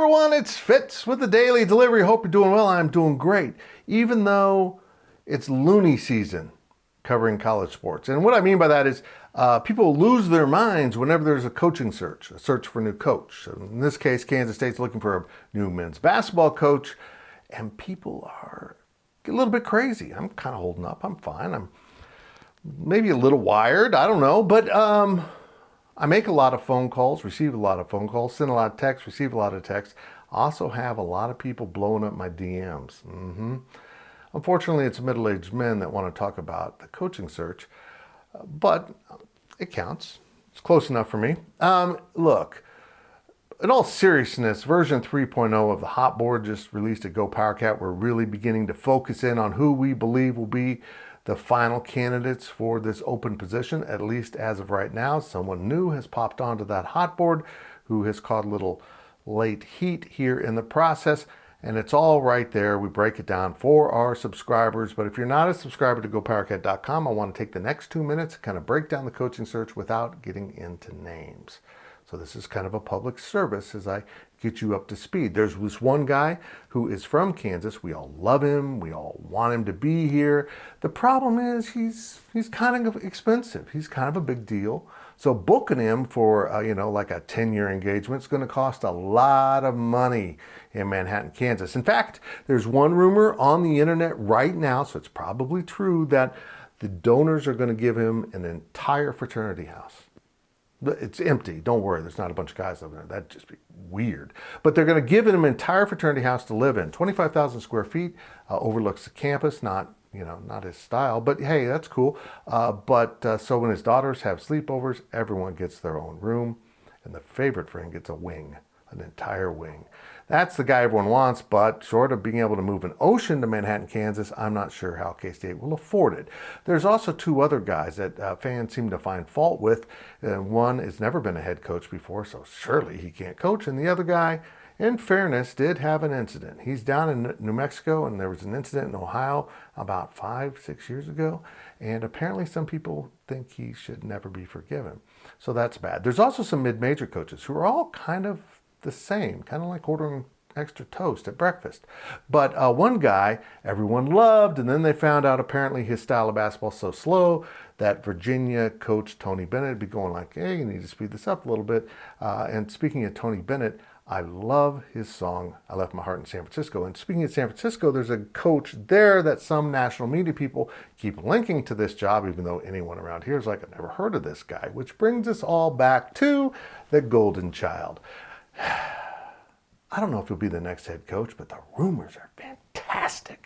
everyone, it's Fitz with the Daily Delivery. Hope you're doing well. I'm doing great, even though it's loony season covering college sports. And what I mean by that is people lose their minds whenever there's a coaching search, a search for a new coach. In this case, Kansas State's looking for a new men's basketball coach, and people are a little bit crazy. I'm kind of holding up. I'm fine. I'm maybe a little wired. I don't know, but I make a lot of phone calls, receive a lot of phone calls, send a lot of texts, receive a lot of texts. I also have a lot of people blowing up my DMs. Unfortunately, it's middle-aged men that want to talk about the coaching search, but it counts. It's close enough for me. Look, in all seriousness, version 3.0 of the hot board just released at GoPowercat. We're really beginning to focus in on who we believe will be the final candidates for this open position, at least as of right now. Someone new has popped onto that hot board who has caught a little late heat here in the process, and it's all right there. We break it down for our subscribers, but if you're not a subscriber to GoPowercat.com, I want to take the next 2 minutes to kind of break down the coaching search without getting into names. So this is kind of a public service as I get you up to speed. There's this one guy who is from Kansas. We all love him. We all want him to be here. The problem is he's kind of expensive. He's kind of a big deal. So booking him for, like a 10-year engagement is going to cost a lot of money in Manhattan, Kansas. In fact, there's one rumor on the internet right now, so it's probably true, that the donors are going to give him an entire fraternity house. It's empty. Don't worry. There's not a bunch of guys living there. That'd just be weird. But they're going to give him an entire fraternity house to live in. 25,000 square feet, overlooks the campus. Not his style, but hey, that's cool. So when his daughters have sleepovers, everyone gets their own room, and the favorite friend gets a wing, an entire wing. That's the guy everyone wants, but short of being able to move an ocean to Manhattan, Kansas, I'm not sure how K-State will afford it. There's also two other guys that fans seem to find fault with. One has never been a head coach before, so surely he can't coach. And the other guy, in fairness, did have an incident. He's down in New Mexico, and there was an incident in Ohio about 5-6 years ago. And apparently some people think he should never be forgiven. So that's bad. There's also some mid-major coaches who are all kind of the same, kind of like ordering extra toast at breakfast. But one guy everyone loved, and then they found out apparently his style of basketball is so slow that Virginia coach Tony Bennett would be going like, hey, you need to speed this up a little bit. And speaking of Tony Bennett, I love his song, I Left My Heart in San Francisco. And speaking of San Francisco, there's a coach there that some national media people keep linking to this job, even though anyone around here is like, I've never heard of this guy, which brings us all back to the golden child. I don't know if he'll be the next head coach, but the rumors are fantastic.